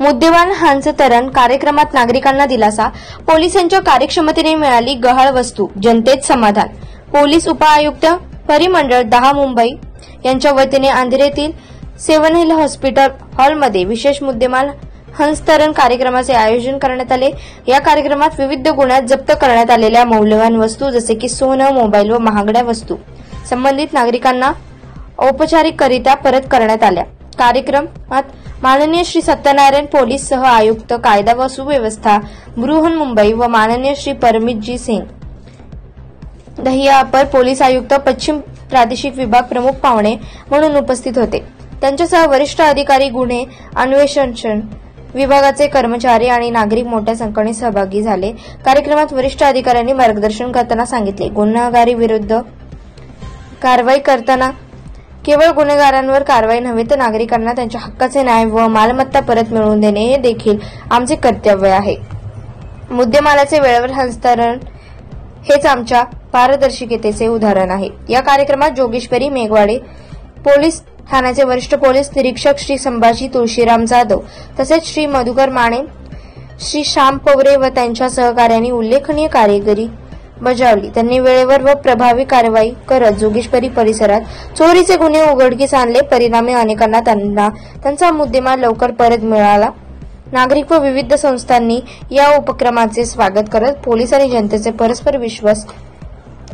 मुद्देवान हंसतरण कार्यक्रमात नागरिकांना दिलासा, पोलिसांच्या कार्यक्षमतेने मिळाली गहाळ वस्तू, जनतेत समाधान। पोलीस उपआयुक्त परिमंडळ 10 मुंबई यांच्या वतीने अंधेरीतील 7 हिल हॉस्पिटल हॉलमध्ये विशेष मुद्देमाल हंसतरण कार्यक्रमाचे आयोजन करण्यात आले। या कार्यक्रमात विविध गुन्ह्यात जप्त करण्यात आलेल्या मौल्यवान वस्तू जसे की सोनं, मोबाईल व महागड्या वस्तू संबंधित नागरिकांना औपचारिकरित्या परत करण्यात आल्या। कार्यक्रमात माननीय श्री सत्यनारायण पोलीस सह आयुक्त कायदा व सुव्यवस्था बृहन मुंबई व माननीय श्री परमितजी सिंह दहिया अपर पोलीस आयुक्त पश्चिम प्रादेशिक विभाग प्रमुख पाहुणे म्हणून उपस्थित होते। त्यांच्यासह वरिष्ठ अधिकारी, गुन्हे अन्वेषण विभागाचे कर्मचारी आणि नागरिक मोठ्या संख्येने सहभागी झाले। कार्यक्रमात वरिष्ठ अधिकाऱ्यांनी मार्गदर्शन करताना सांगितले, गुन्हेगारी विरुद्ध कारवाई करताना केवळ गुन्हेगारांवर कारवाई नव्हे तर नागरिकांना त्यांच्या हक्काचे न्याय व मालमत्ता परत मिळवून देणे हे देखील आमचे कर्तव्य आहे। मुद्देमालाचे वेळेवर हस्तांतरण हेच आमच्या पारदर्शकतेचे उदाहरण आहे। या कार्यक्रमात जोगेश्वरी मेघवाडे पोलीस ठाण्याचे वरिष्ठ पोलीस निरीक्षक श्री संभाजी तुळशीराम जाधव तसेच श्री मधुकर माने, श्री श्याम पवरे व त्यांच्या सहकार्यांनी उल्लेखनीय कामगिरी बजावली। त्यांनी वेळेवर व प्रभावी कारवाई करत जोगेश्वरी परिसरात चोरीचे गुन्हे उघडकीस आणले। परिणामी अनेकांना त्यांचा मुद्देमाल लवकर परत मिळाला। नागरिक व विविध संस्थांनी या उपक्रमाचे स्वागत करत पोलीस आणि जनतेचे परस्पर विश्वास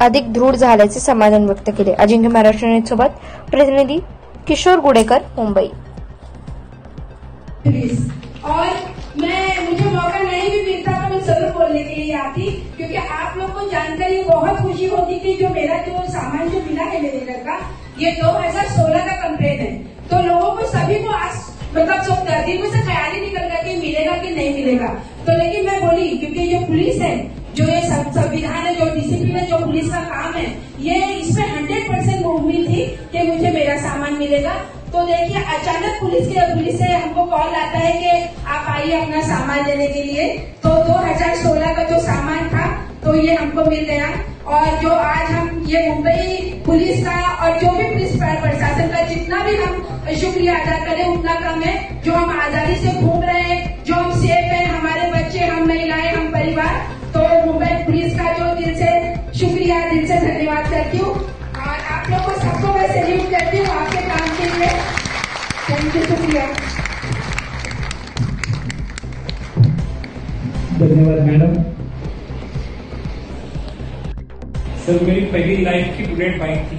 अधिक दृढ झाल्याचे समाधान व्यक्त केले। अजिंक्य महाराष्ट्र न्यूज सोबत प्रतिनिधी किशोर गुडेकर, मुंबई। और मुझे मौका नहीं भी मिलता तो मैं जरूर बोलने के लिए आती, क्योंकि आप लोग को जानकर ये बहुत खुशी होती कि जो मेरा जो सामान जो मिला है मेरे घर का, ये 2016 का कंप्लेंट है। तो लोगों को सभी को आज मतलब दिल में से ख्याल ही निकल गया कि मिलेगा कि नहीं मिलेगा। तो लेकिन मैं बोली, क्योंकि जो पुलिस है, जो ये संविधान है, जो डिसिप्लिन है, जो पुलिस का काम है, ये इसमें 100% उम्मीद थी कि मुझे मेरा सामान मिलेगा। तो देखिए अचानक पुलिस से हमको कॉल आता है कि आप आइए अपना सामान लेने के लिए। तो 2016 का जो सामान था तो ये हमको मिल गया। और जो आज हम ये मुंबई पुलिस का और जो भी पुलिस प्रशासन का जितना भी हम शुक्रिया अदा करें उतना कम है। जो हम आजादी से घूम रहे हैं, जो हम सेफ हैं, हमारे बच्चे, हम महिलाएं, हम परिवार, तो मुंबई पुलिस का जो दिल से शुक्रिया, दिल से धन्यवाद करती हूँ। और आप लोग को सबको मैं सैल्यूट करती हूँ आपके काम के लिए। थैंक यू, शुक्रिया। धन्यवाद मैडम। सर, मेरी पहली लाइफ की बुलेट बाइक थी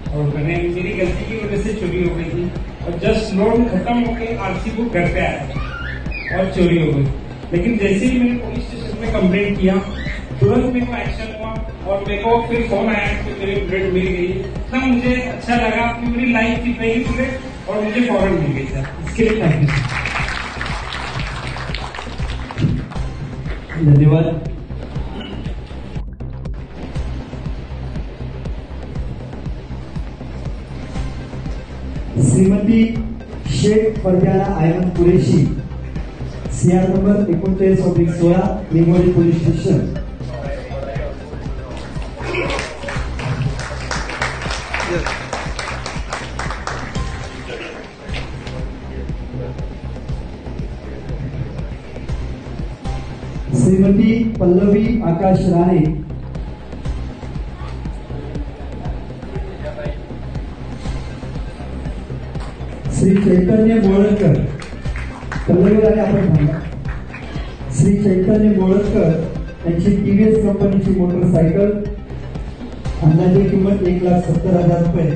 और मेरी गलती की वजह से चोरी हो गई थी। और जस्ट लोन खत्म होकर आरसी बुक घर पे आया और चोरी हो गई। लेकिन जैसे ही मैंने पुलिस स्टेशन में कंप्लेंट किया, तुरंत मेरे को एक्शन हुआ और मेरे को फिर फोन आया कि मेरी बुलेट मिल गई। इतना मुझे अच्छा लगा कि मेरी लाइफ की पहली बुलेट और मुझे फौरन मिल गई। सर, इसके लिए थैंक यू। धन्यवाद। Shrimati Shaikh Farzana Ayman Qureshi, CR number 39/16, Nigdi police station. Shrimati Pallavi Akash Rane, Shri Chaitanya Molkar, Pallavi Rane आपण सांगा। श्री चैतन्य मोळकर यांची टीव्हीएस कंपनीची मोटरसायकल, अंदाजे किंमत 1,70,000 रुपये।